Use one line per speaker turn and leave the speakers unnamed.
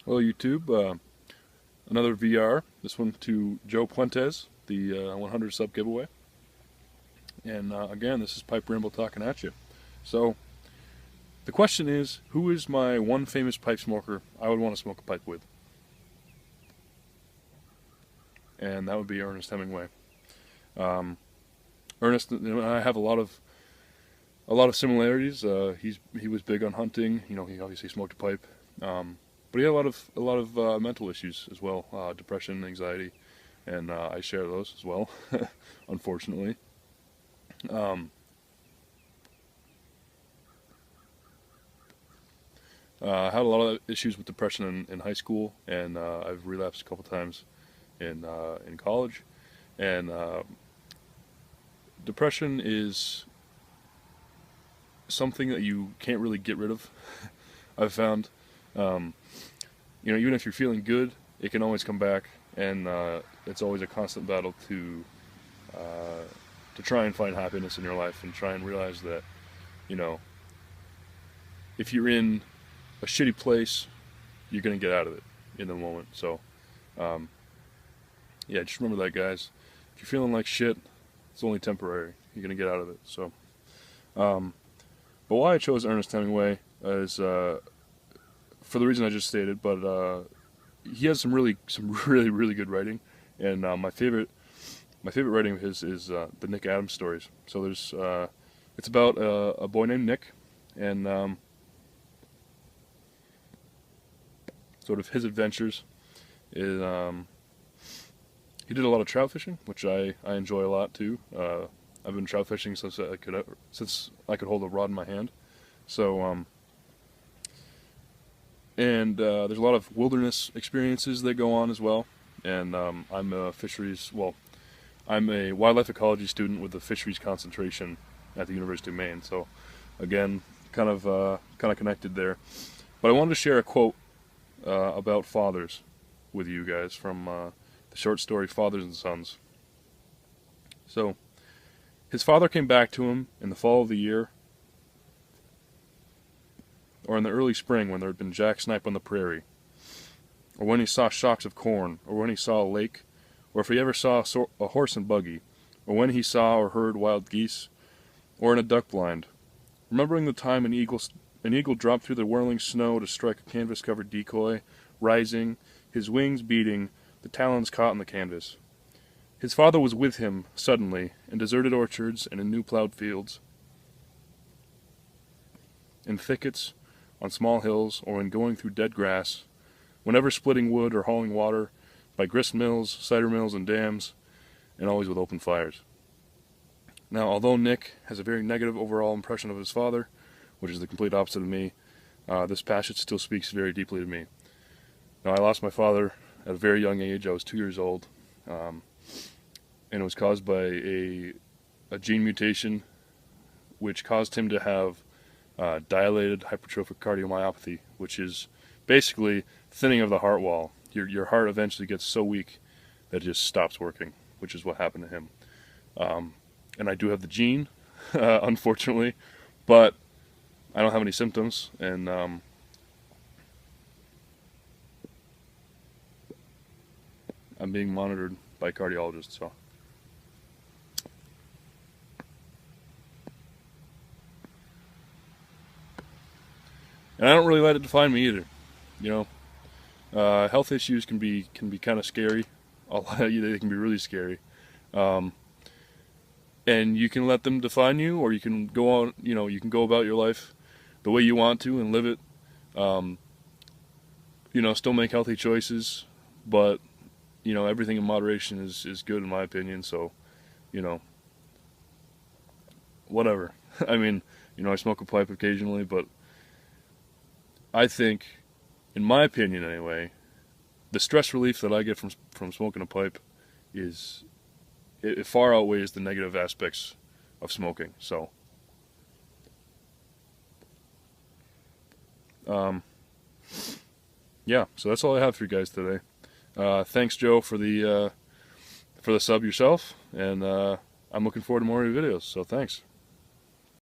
Hello YouTube, another VR, this one to Joe Puentes, the 100 sub giveaway. And again, this is Pipe Ramble talking at you. So, the question is, who is my one famous pipe smoker I would want to smoke a pipe with? And that would be Ernest Hemingway. Ernest and I have a lot of similarities. He was big on hunting. You know, he obviously smoked a pipe. But he had a lot of mental issues as well, depression, anxiety, and I share those as well, unfortunately. I had a lot of issues with depression in high school, and I've relapsed a couple times in college. And depression is something that you can't really get rid of. I've found. You know, even if you're feeling good, it can always come back, and it's always a constant battle to try and find happiness in your life and try and realize that, you know, if you're in a shitty place, you're gonna get out of it in the moment. So, yeah, just remember that, guys. If you're feeling like shit, it's only temporary. You're gonna get out of it. So, but why I chose Ernest Hemingway is for the reason I just stated, but he has some really good writing, and my favorite writing of his is the Nick Adams stories. So there's it's about a boy named Nick, and sort of his adventures. Is he did a lot of trout fishing, which I enjoy a lot too. I've been trout fishing since I could hold a rod in my hand. So and there's a lot of wilderness experiences that go on as well. And I'm a wildlife ecology student with a fisheries concentration at the University of Maine. So again, kind of connected there. But I wanted to share a quote about fathers with you guys from the short story Fathers and Sons. So, his father came back to him in the fall of the year, or in the early spring when there had been jack snipe on the prairie, or when he saw shocks of corn, or when he saw a lake, or if he ever saw a horse and buggy, or when he saw or heard wild geese, or in a duck blind, remembering the time an eagle dropped through the whirling snow to strike a canvas-covered decoy, rising, his wings beating, the talons caught in the canvas. His father was with him, suddenly, in deserted orchards and in new-plowed fields, in thickets, on small hills, or when going through dead grass, whenever splitting wood or hauling water, by grist mills, cider mills, and dams, and always with open fires. Now, although Nick has a very negative overall impression of his father, which is the complete opposite of me, this passage still speaks very deeply to me. Now, I lost my father at a very young age. I was 2 years old, and it was caused by a gene mutation which caused him to have dilated hypertrophic cardiomyopathy, which is basically thinning of the heart wall. Your heart eventually gets so weak that it just stops working, which is what happened to him. And I do have the gene, unfortunately, but I don't have any symptoms, and I'm being monitored by a cardiologist, so. And I don't really let it define me either, you know. Health issues can be kind of scary. They can be really scary, and you can let them define you, or you can go on. You know, you can go about your life the way you want to and live it. You know, still make healthy choices, but you know, everything in moderation is good in my opinion. So, you know, whatever. I mean, you know, I smoke a pipe occasionally, but I think, in my opinion anyway, the stress relief that I get from smoking a pipe it far outweighs the negative aspects of smoking. So, yeah, so that's all I have for you guys today. Thanks, Joe, for the sub yourself, and I'm looking forward to more of your videos. So thanks.